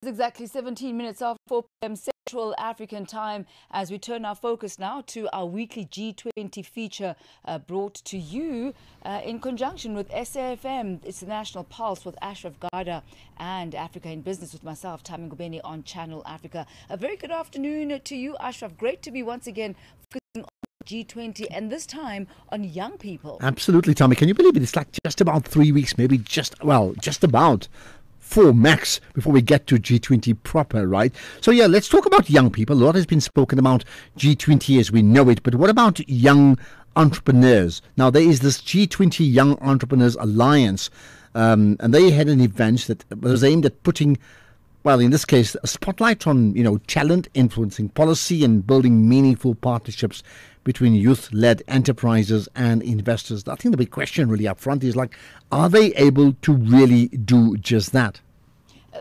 It's exactly 17 minutes after 4 p.m. Central African time as we turn our focus now to our weekly G20 feature brought to you in conjunction with SAFM. It's the National Pulse with Ashraf Garda and Africa in Business with myself, Tammy Ngubeni on Channel Africa. A very good afternoon to you, Ashraf. Great to be once again focusing on G20 and this time on young people. Absolutely, Tommy. Can you believe it? It's like just about 3 weeks, maybe just about 4 max before we get to G20 proper, right? So yeah, let's talk about young people. A lot has been spoken about G20 as we know it, but what about young entrepreneurs? Now, there is this G20 Young Entrepreneurs Alliance, and they had an event that was aimed at putting, well, in this case, a spotlight on, talent, influencing policy and building meaningful partnerships between youth-led enterprises and investors. I think the big question really up front is like, are they able to really do just that?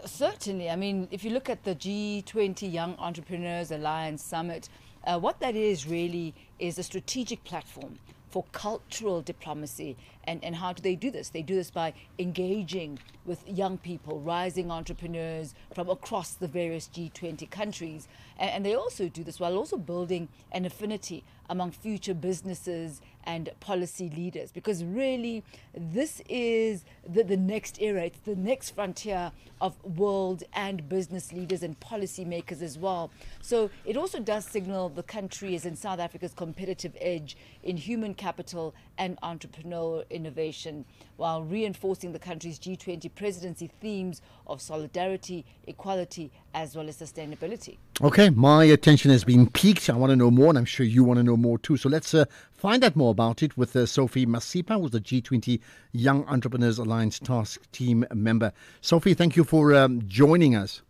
Certainly. I mean, if you look at the G20 Young Entrepreneurs Alliance Summit, what that is really is a strategic platform for cultural diplomacy. And how do they do this? They do this by engaging with young people, rising entrepreneurs from across the various G20 countries. And they also do this while also building an affinity among future businesses and policy leaders. Because really, this is the next era. It's the next frontier of world and business leaders and policymakers as well. So it also does signal the country is in South Africa's competitive edge in human capital and entrepreneurial innovation, while reinforcing the country's G20 presidency themes of solidarity, equality, as well as sustainability. Okay, my attention has been piqued. I want to know more, and I'm sure you want to know more too. So let's find out more about it with Sophie Masipa, who's the G20 Young Entrepreneurs Alliance Task Team member. Sophie, thank you for joining us.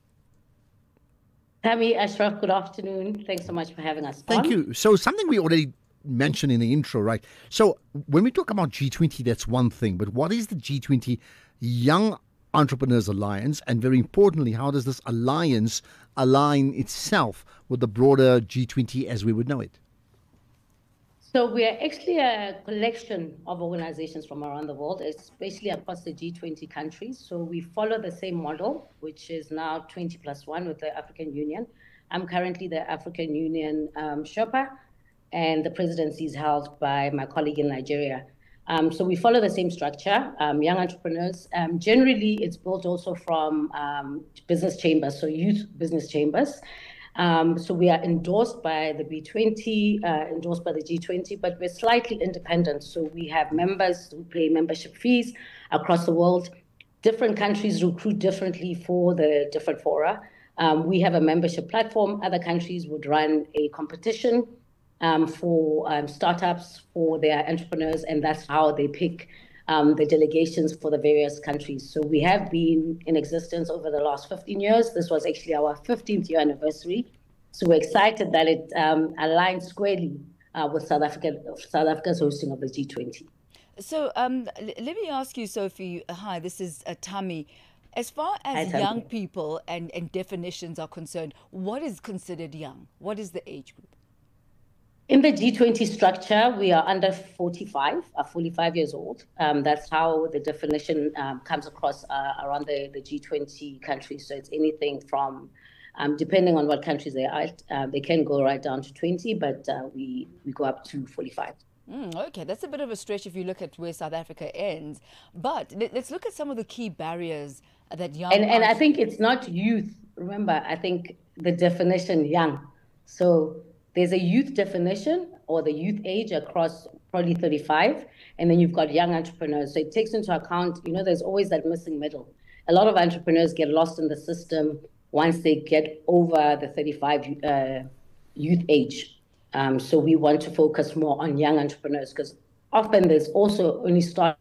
Tammy, Ashraf, good afternoon. Thanks so much for having us. Thank you. So something we already mentioned in the intro, right? So when we talk about G20, that's one thing. But what is the G20 Young Entrepreneurs Alliance? And very importantly, how does this alliance align itself with the broader G20 as we would know it? So we are actually a collection of organizations from around the world, especially across the G20 countries. So we follow the same model, which is now 20+1 with the African Union. I'm currently the African Union Sherpa, and the presidency is held by my colleague in Nigeria. So we follow the same structure, young entrepreneurs. Generally, it's built also from business chambers, so youth business chambers. So we are endorsed by the B20, endorsed by the G20, but we're slightly independent. So we have members who pay membership fees across the world. Different countries recruit differently for the different fora. We have a membership platform. Other countries would run a competition for startups, for their entrepreneurs, and that's how they pick the delegations for the various countries. So we have been in existence over the last 15 years. This was actually our 15th year anniversary. So we're excited that it aligns squarely with South Africa's hosting of the G20. So let me ask you, Sophie, hi, this is Tammy. As far as young people and definitions are concerned, what is considered young? What is the age group? In the G20 structure, we are under 45, 45 years old. That's how the definition comes across around the G20 countries. So it's anything from, depending on what countries they are at, they can go right down to 20, but we go up to 45. Okay, that's a bit of a stretch if you look at where South Africa ends. But let's look at some of the key barriers that young... And I think it's not youth. Remember, I think the definition young. So there's a youth definition or the youth age across probably 35, and then you've got young entrepreneurs. So it takes into account, there's always that missing middle. A lot of entrepreneurs get lost in the system once they get over the 35 youth age. So we want to focus more on young entrepreneurs because often there's also only start.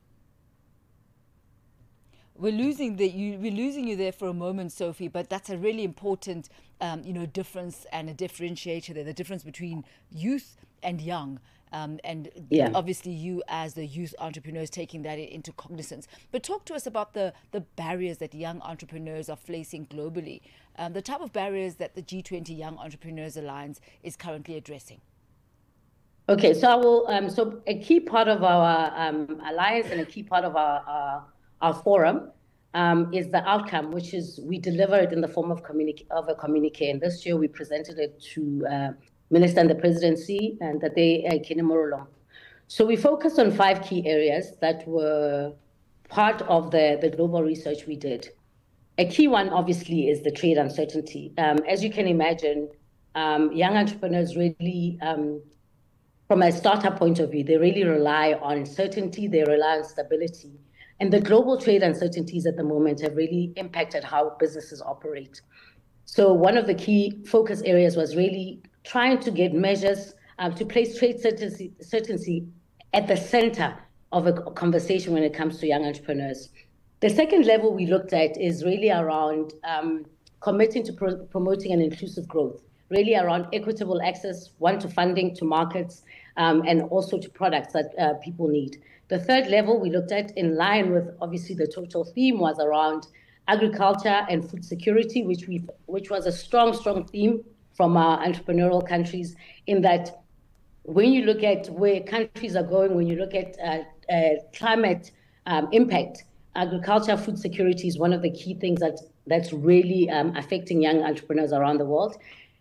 We're losing you there for a moment, Sophie, but that's a really important, difference and a differentiator there, the difference between youth and young. Obviously you as the youth entrepreneurs taking that into cognizance. But talk to us about the barriers that young entrepreneurs are facing globally, the type of barriers that the G20 Young Entrepreneurs Alliance is currently addressing. Okay, so I will. So a key part of our alliance and a key part of our forum is the outcome, which is we deliver it in the form of a communique. And this year we presented it to Minister and the Presidency and that they Kene Morolong. So we focused on 5 key areas that were part of the global research we did. A key one, obviously, is the trade uncertainty. As you can imagine, young entrepreneurs really, from a startup point of view, they really rely on certainty, they rely on stability. And the global trade uncertainties at the moment have really impacted how businesses operate. So one of the key focus areas was really trying to get measures to place trade certainty at the center of a conversation when it comes to young entrepreneurs. The second level we looked at is really around committing to promoting an inclusive growth, really around equitable access, to funding, to markets, and also to products that people need. The third level we looked at, in line with obviously the total theme, was around agriculture and food security, which was a strong theme from our entrepreneurial countries, in that when you look at where countries are going, when you look at climate impact, agriculture, food security is one of the key things that's really affecting young entrepreneurs around the world.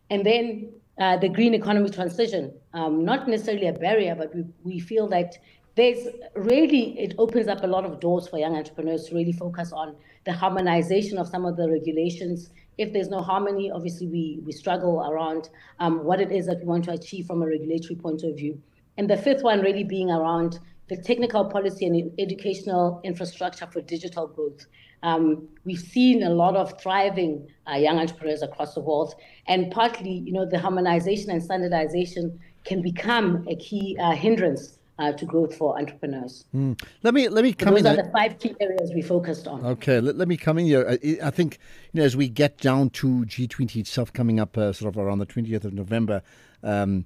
And then the green economy transition, not necessarily a barrier, but we feel that it opens up a lot of doors for young entrepreneurs to really focus on the harmonization of some of the regulations. If there's no harmony, obviously we struggle around what it is that we want to achieve from a regulatory point of view. And the fifth one really being around the technical policy and educational infrastructure for digital growth. We've seen a lot of thriving young entrepreneurs across the world, and partly, the harmonization and standardization can become a key hindrance to growth for entrepreneurs. Let me come in. Those are the 5 key areas we focused on. Okay, let me come in here. I think as we get down to G20 itself coming up, sort of around the 20th of November. I mean,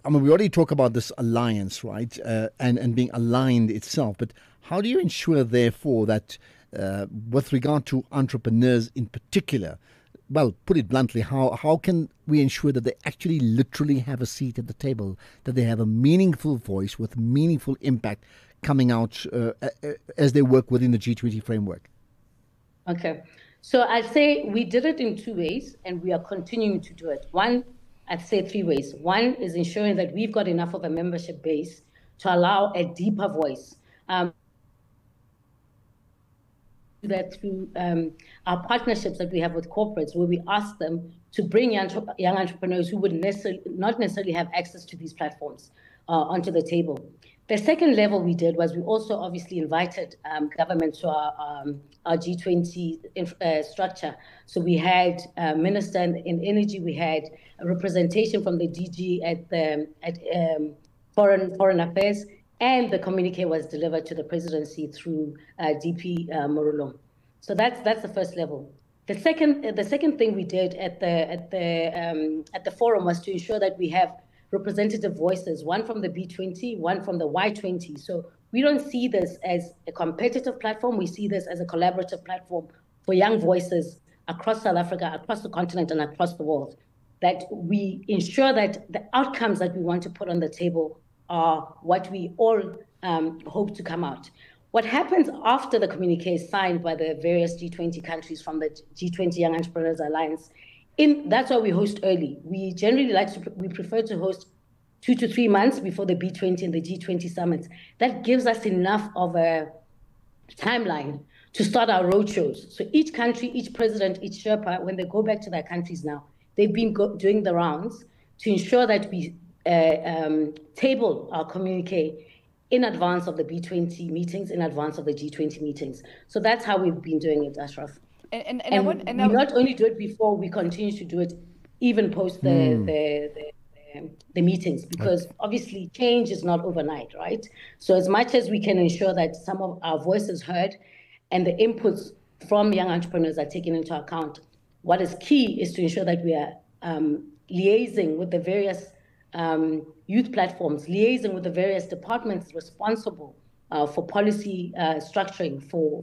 we already talk about this alliance, right, and being aligned itself. But how do you ensure, therefore, that with regard to entrepreneurs in particular, well, put it bluntly, how can we ensure that they actually literally have a seat at the table, that they have a meaningful voice with meaningful impact coming out as they work within the G20 framework? Okay. So I'd say we did it in 2 ways, and we are continuing to do it. One, I'd say 3 ways. One is ensuring that we've got enough of a membership base to allow a deeper voice. That through our partnerships that we have with corporates, where we ask them to bring young entrepreneurs who would not necessarily have access to these platforms onto the table. The second level we did was we also obviously invited government to our G20 structure. So we had a minister in energy, we had a representation from the DG at foreign affairs, and the communique was delivered to the presidency through DP Morolong. So that's the first level. The second thing we did at the forum was to ensure that we have representative voices, one from the B20, one from the Y20. So we don't see this as a competitive platform. We see this as a collaborative platform for young voices across South Africa, across the continent, and across the world, that we ensure that the outcomes that we want to put on the table are what we all hope to come out. What happens after the communique is signed by the various G20 countries from the G20 Young Entrepreneurs Alliance, that's why we host early. We generally we prefer to host 2 to 3 months before the B20 and the G20 summits. That gives us enough of a timeline to start our roadshows. So each country, each president, each Sherpa, when they go back to their countries now, they've been doing the rounds to ensure that we table our communique in advance of the B20 meetings, in advance of the G20 meetings. So that's how we've been doing it, Ashraf. And we not only do it before, we continue to do it even post the meetings, because obviously change is not overnight, right? So as much as we can ensure that some of our voices heard and the inputs from young entrepreneurs are taken into account, what is key is to ensure that we are liaising with the various youth platforms, liaising with the various departments responsible for policy structuring for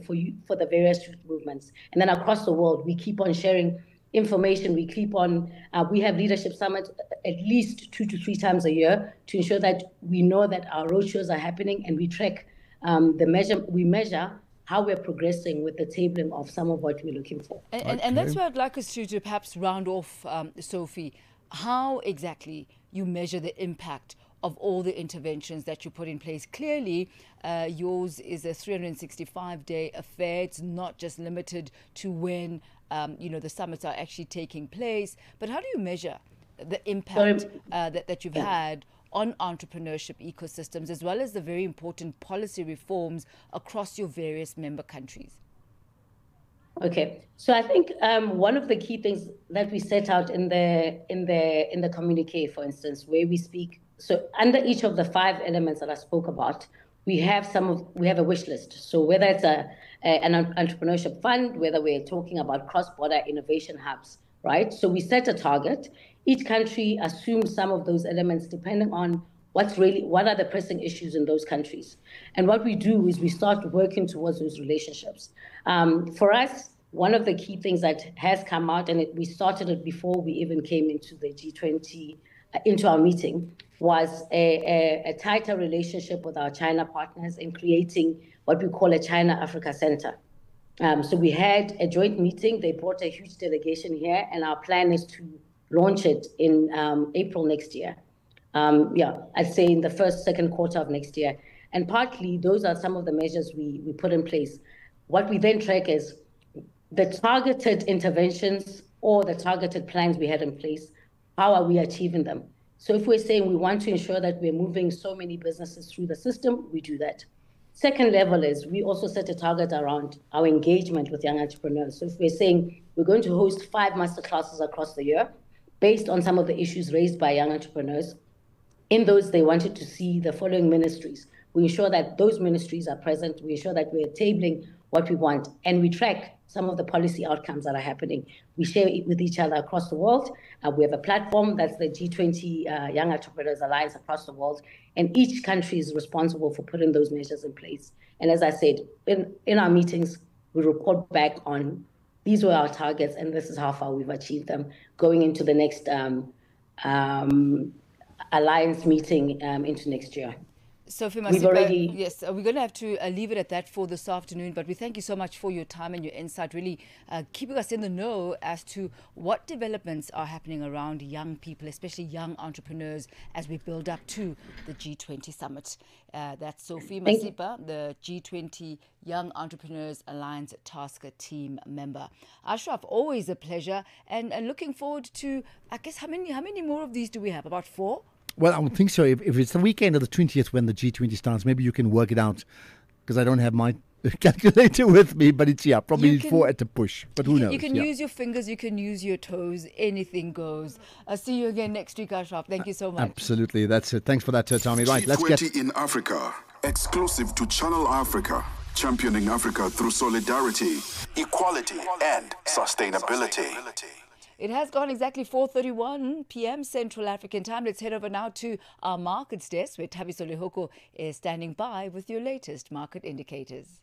the various youth movements. And then across the world, we keep on sharing information. We have leadership summits at least 2 to 3 times a year to ensure that we know that our roadshows are happening, and we track we measure how we're progressing with the tabling of some of what we're looking for. And that's where I'd like us to perhaps round off, Sophie, how exactly you measure the impact of all the interventions that you put in place. Clearly, yours is a 365-day affair. It's not just limited to when, the summits are actually taking place. But how do you measure the impact that you've had on entrepreneurship ecosystems, as well as the very important policy reforms across your various member countries? Okay, so I think one of the key things that we set out in the communique, for instance, where we speak. So under each of the 5 elements that I spoke about, we have a wish list. So whether it's an entrepreneurship fund, whether we're talking about cross-border innovation hubs, right? So we set a target. Each country assumes some of those elements depending on what are the pressing issues in those countries. And what we do is we start working towards those relationships. For us, one of the key things that has come out, and we started it before we even came into the G20, into our meeting, was a tighter relationship with our China partners in creating what we call a China-Africa Center. So we had a joint meeting. They brought a huge delegation here, and our plan is to launch it in April next year. I'd say in the second quarter of next year. And partly, those are some of the measures we put in place. What we then track is the targeted interventions or the targeted plans we had in place. How are we achieving them? So if we're saying we want to ensure that we're moving so many businesses through the system, we do that. Second level is we also set a target around our engagement with young entrepreneurs. So if we're saying we're going to host 5 masterclasses across the year based on some of the issues raised by young entrepreneurs, in those they wanted to see the following ministries. We ensure that those ministries are present. We ensure that we're tabling what we want, and we track some of the policy outcomes that are happening. We share it with each other across the world. We have a platform that's the G20 Young Entrepreneurs Alliance across the world, and each country is responsible for putting those measures in place. And as I said, in our meetings, we report back on these were our targets, and this is how far we've achieved them going into the next alliance meeting into next year. Sophie Masipa, yes, we're going to have to leave it at that for this afternoon, but we thank you so much for your time and your insight, really keeping us in the know as to what developments are happening around young people, especially young entrepreneurs, as we build up to the G20 summit. That's Sophie Masipa, the G20 Young Entrepreneurs Alliance Tasker team member. Ashraf, always a pleasure, and looking forward to, I guess, how many more of these do we have? About 4? Well, I would think so. If it's the weekend of the 20th when the G20 starts, maybe you can work it out, because I don't have my calculator with me, but it's, probably 4 at the push. But who knows? You can use your fingers, you can use your toes, anything goes. I'll see you again next week, Ashraf. Thank you so much. Absolutely. That's it. Thanks for that, Tommy. Right, let's get... G20 in Africa, exclusive to Channel Africa, championing Africa through solidarity, equality, and sustainability. It has gone exactly 4:31 p.m. Central African time. Let's head over now to our markets desk, where Thabiso Lehoko is standing by with your latest market indicators.